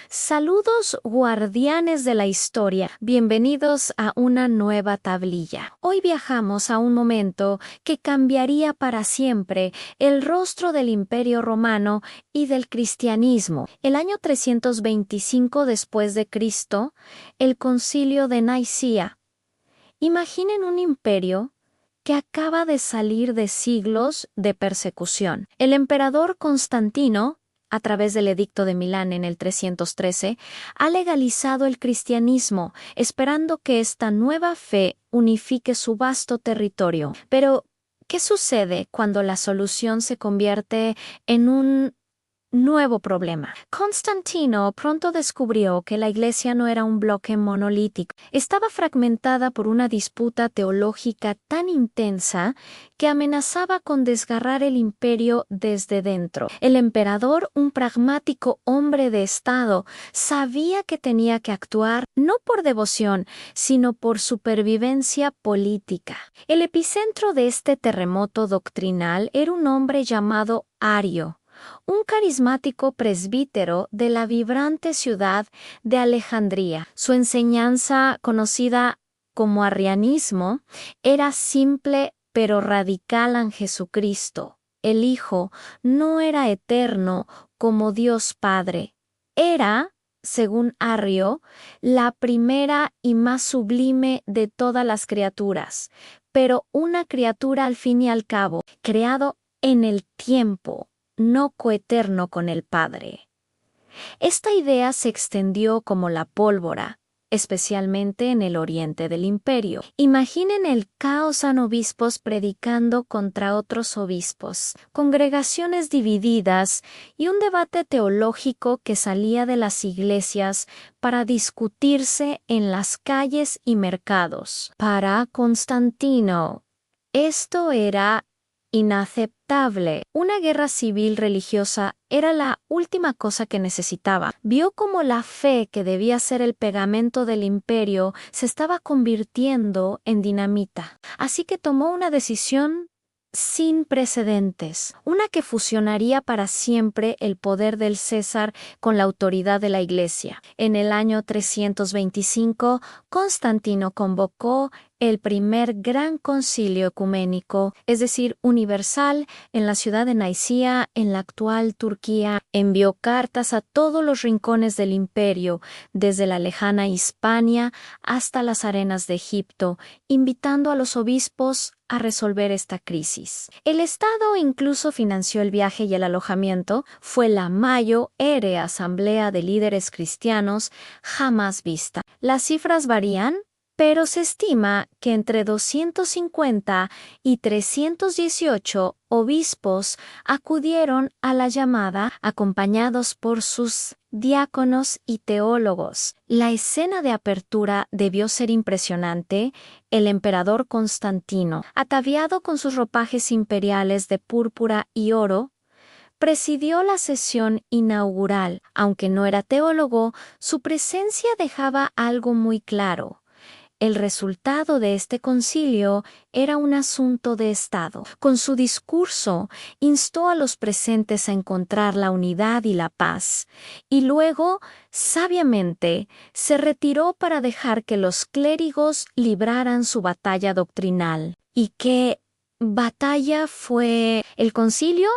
Saludos guardianes de la historia, bienvenidos a una nueva tablilla. Hoy viajamos a un momento que cambiaría para siempre el rostro del Imperio Romano y del cristianismo. El año 325 después de Cristo, el Concilio de Nicea. Imaginen un imperio que acaba de salir de siglos de persecución. El emperador Constantino, a través del Edicto de Milán en el 313, ha legalizado el cristianismo, esperando que esta nueva fe unifique su vasto territorio. Pero, ¿qué sucede cuando la solución se convierte en un nuevo problema? Constantino pronto descubrió que la Iglesia no era un bloque monolítico. Estaba fragmentada por una disputa teológica tan intensa que amenazaba con desgarrar el imperio desde dentro. El emperador, un pragmático hombre de Estado, sabía que tenía que actuar no por devoción, sino por supervivencia política. El epicentro de este terremoto doctrinal era un hombre llamado Ario, un carismático presbítero de la vibrante ciudad de Alejandría. Su enseñanza, conocida como arrianismo, era simple pero radical en Jesucristo. El Hijo no era eterno como Dios Padre. Era, según Arrio, la primera y más sublime de todas las criaturas, pero una criatura al fin y al cabo, creado en el tiempo, no coeterno con el Padre. Esta idea se extendió como la pólvora, especialmente en el oriente del imperio. Imaginen el caos en obispos predicando contra otros obispos, congregaciones divididas y un debate teológico que salía de las iglesias para discutirse en las calles y mercados. Para Constantino, esto era inaceptable. Una guerra civil religiosa era la última cosa que necesitaba. Vio cómo la fe, que debía ser el pegamento del imperio, se estaba convirtiendo en dinamita. Así que tomó una decisión sin precedentes, una que fusionaría para siempre el poder del César con la autoridad de la Iglesia. En el año 325, Constantino convocó el primer gran concilio ecuménico, es decir, universal, en la ciudad de Nicea, en la actual Turquía. Envió cartas a todos los rincones del imperio, desde la lejana Hispania hasta las arenas de Egipto, invitando a los obispos a resolver esta crisis. El Estado incluso financió el viaje y el alojamiento. Fue la mayor asamblea de líderes cristianos jamás vista. Las cifras varían, pero se estima que entre 250 y 318 obispos acudieron a la llamada, acompañados por sus diáconos y teólogos. La escena de apertura debió ser impresionante. El emperador Constantino, ataviado con sus ropajes imperiales de púrpura y oro, presidió la sesión inaugural. Aunque no era teólogo, su presencia dejaba algo muy claro. El resultado de este concilio era un asunto de Estado. Con su discurso, instó a los presentes a encontrar la unidad y la paz, y luego, sabiamente, se retiró para dejar que los clérigos libraran su batalla doctrinal. ¿Y qué batalla fue? El concilio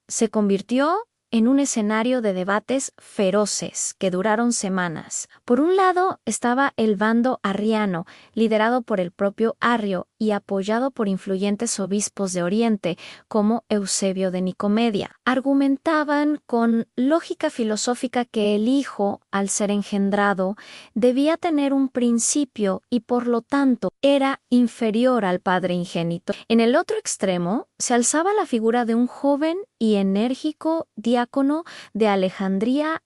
se convirtió en un escenario de debates feroces que duraron semanas. Por un lado estaba el bando arriano, liderado por el propio Arrio y apoyado por influyentes obispos de Oriente, como Eusebio de Nicomedia. Argumentaban con lógica filosófica que el Hijo, al ser engendrado, debía tener un principio y por lo tanto era inferior al Padre ingénito. En el otro extremo se alzaba la figura de un joven y enérgico diácono de Alejandría,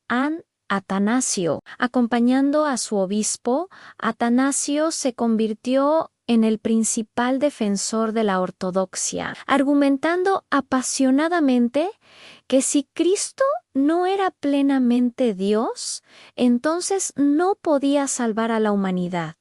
Atanasio. Acompañando a su obispo, Atanasio se convirtió en el principal defensor de la ortodoxia, argumentando apasionadamente que si Cristo no era plenamente Dios, entonces no podía salvar a la humanidad.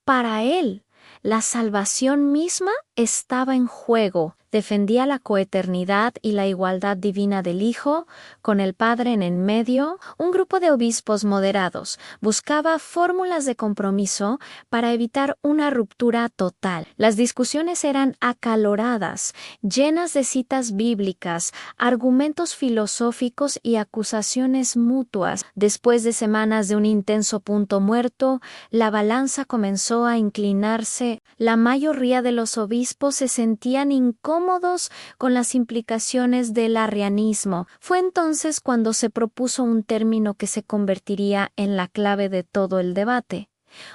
Para él, la salvación misma estaba en juego. defendía la coeternidad y la igualdad divina del Hijo, con el Padre en medio. Un grupo de obispos moderados buscaba fórmulas de compromiso para evitar una ruptura total. Las discusiones eran acaloradas, llenas de citas bíblicas, argumentos filosóficos y acusaciones mutuas. Después de semanas de un intenso punto muerto, la balanza comenzó a inclinarse. La mayoría de los obispos se sentían incómodos con las implicaciones del arrianismo. Fue entonces cuando se propuso un término que se convertiría en la clave de todo el debate,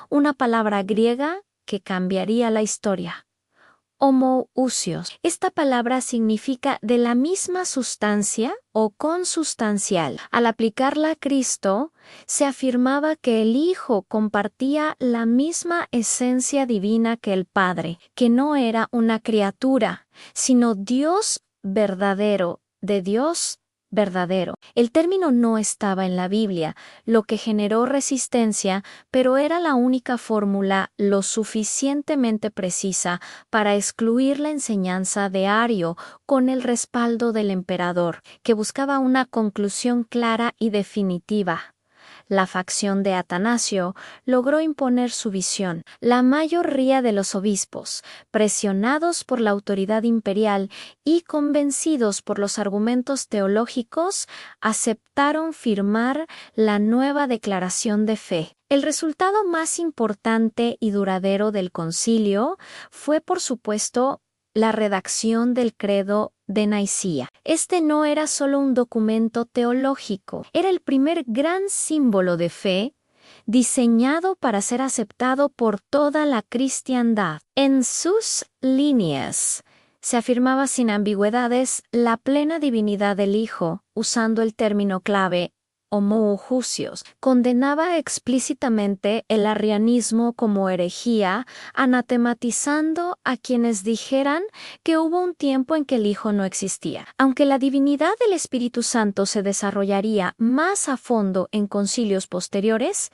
una palabra griega que cambiaría la historia: homoousios. Esta palabra significa de la misma sustancia o consustancial. Al aplicarla a Cristo, se afirmaba que el Hijo compartía la misma esencia divina que el Padre, que no era una criatura, sino Dios verdadero, de Dios verdadero. El término no estaba en la Biblia, lo que generó resistencia, pero era la única fórmula lo suficientemente precisa para excluir la enseñanza de Ario con el respaldo del emperador, que buscaba una conclusión clara y definitiva. La facción de Atanasio logró imponer su visión. La mayoría de los obispos, presionados por la autoridad imperial y convencidos por los argumentos teológicos, aceptaron firmar la nueva declaración de fe. El resultado más importante y duradero del concilio fue, por supuesto, la redacción del Credo de Nicea. Este no era solo un documento teológico, era el primer gran símbolo de fe diseñado para ser aceptado por toda la cristiandad. En sus líneas se afirmaba sin ambigüedades la plena divinidad del Hijo, usando el término clave homoousios. Condenaba explícitamente el arrianismo como herejía, anatematizando a quienes dijeran que hubo un tiempo en que el Hijo no existía. Aunque la divinidad del Espíritu Santo se desarrollaría más a fondo en concilios posteriores,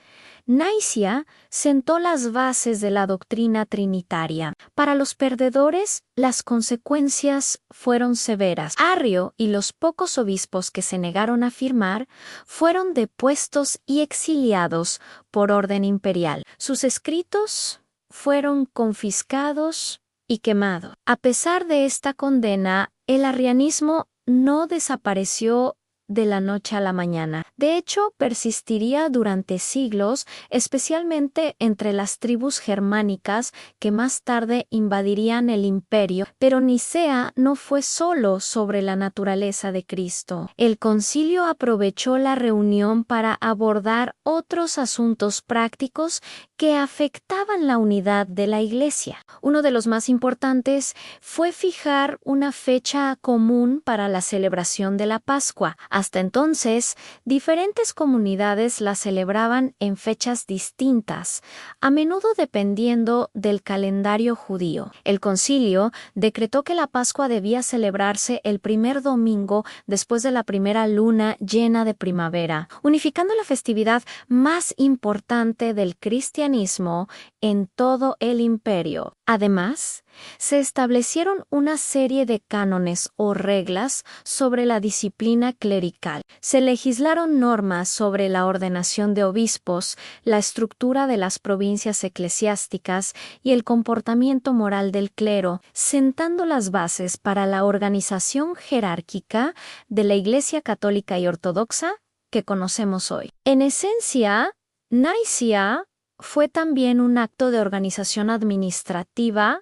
Nicea sentó las bases de la doctrina trinitaria. Para los perdedores, las consecuencias fueron severas. Arrio y los pocos obispos que se negaron a firmar fueron depuestos y exiliados por orden imperial. Sus escritos fueron confiscados y quemados. A pesar de esta condena, el arrianismo no desapareció de la noche a la mañana. De hecho, persistiría durante siglos, especialmente entre las tribus germánicas que más tarde invadirían el imperio, pero Nicea no fue solo sobre la naturaleza de Cristo. El concilio aprovechó la reunión para abordar otros asuntos prácticos que afectaban la unidad de la Iglesia. Uno de los más importantes fue fijar una fecha común para la celebración de la Pascua. Hasta entonces, diferentes comunidades la celebraban en fechas distintas, a menudo dependiendo del calendario judío. El concilio decretó que la Pascua debía celebrarse el primer domingo después de la primera luna llena de primavera, unificando la festividad más importante del cristianismo en todo el imperio. Además, se establecieron una serie de cánones o reglas sobre la disciplina clerical. Se legislaron normas sobre la ordenación de obispos, la estructura de las provincias eclesiásticas y el comportamiento moral del clero, sentando las bases para la organización jerárquica de la Iglesia católica y ortodoxa que conocemos hoy. En esencia, Nicea fue también un acto de organización administrativa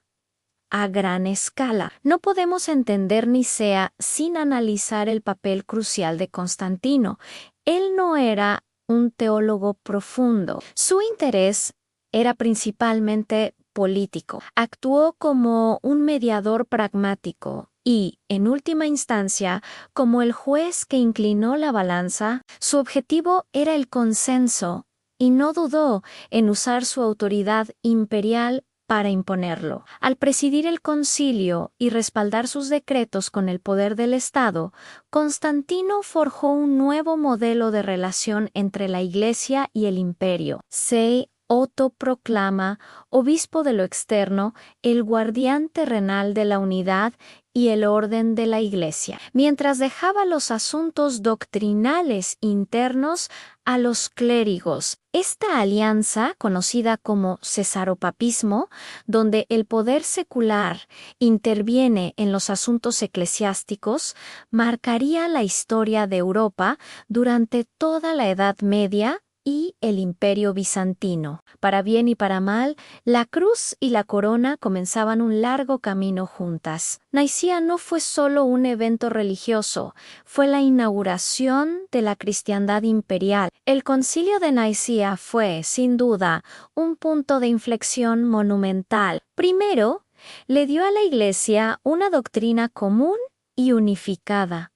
a gran escala. No podemos entender Nicea sin analizar el papel crucial de Constantino. Él no era un teólogo profundo. Su interés era principalmente político. Actuó como un mediador pragmático y, en última instancia, como el juez que inclinó la balanza. Su objetivo era el consenso, y no dudó en usar su autoridad imperial para imponerlo. Al presidir el concilio y respaldar sus decretos con el poder del Estado, Constantino forjó un nuevo modelo de relación entre la Iglesia y el imperio. Se Otto proclama, obispo de lo externo, el guardián terrenal de la unidad y el orden de la Iglesia, mientras dejaba los asuntos doctrinales internos a los clérigos. Esta alianza, conocida como cesaropapismo, donde el poder secular interviene en los asuntos eclesiásticos, marcaría la historia de Europa durante toda la Edad Media y el Imperio Bizantino. Para bien y para mal, la cruz y la corona comenzaban un largo camino juntas. Nicea no fue solo un evento religioso, fue la inauguración de la cristiandad imperial. El Concilio de Nicea fue, sin duda, un punto de inflexión monumental. Primero, le dio a la Iglesia una doctrina común y unificada,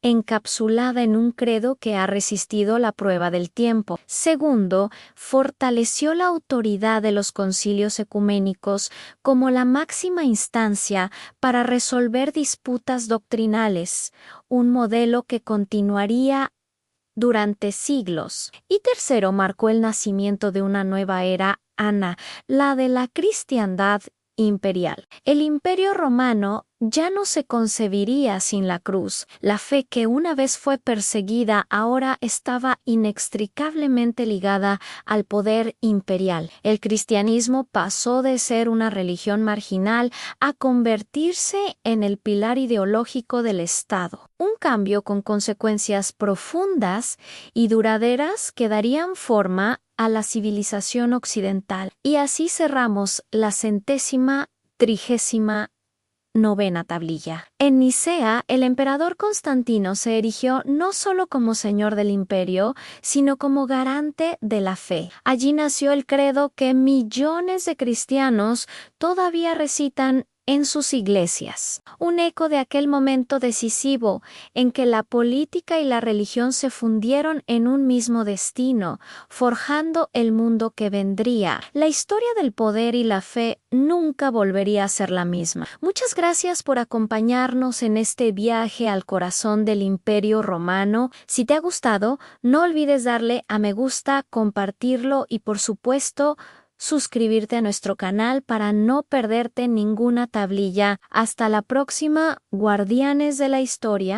encapsulada en un credo que ha resistido la prueba del tiempo. Segundo, fortaleció la autoridad de los concilios ecuménicos como la máxima instancia para resolver disputas doctrinales, un modelo que continuaría durante siglos. Y tercero, marcó el nacimiento de una nueva era, la de la cristiandad imperial. El Imperio Romano ya no se concebiría sin la cruz. La fe que una vez fue perseguida ahora estaba inextricablemente ligada al poder imperial. El cristianismo pasó de ser una religión marginal a convertirse en el pilar ideológico del Estado. Un cambio con consecuencias profundas y duraderas que darían forma a la civilización occidental. Y así cerramos la 139ª tablilla. En Nicea, el emperador Constantino se erigió no solo como señor del imperio, sino como garante de la fe. Allí nació el credo que millones de cristianos todavía recitan en sus iglesias, un eco de aquel momento decisivo en que la política y la religión se fundieron en un mismo destino, forjando el mundo que vendría. La historia del poder y la fe nunca volvería a ser la misma. Muchas gracias por acompañarnos en este viaje al corazón del Imperio Romano. Si te ha gustado, no olvides darle a me gusta, compartirlo y, por supuesto, suscribirte a nuestro canal para no perderte ninguna tablilla. Hasta la próxima, guardianes de la historia.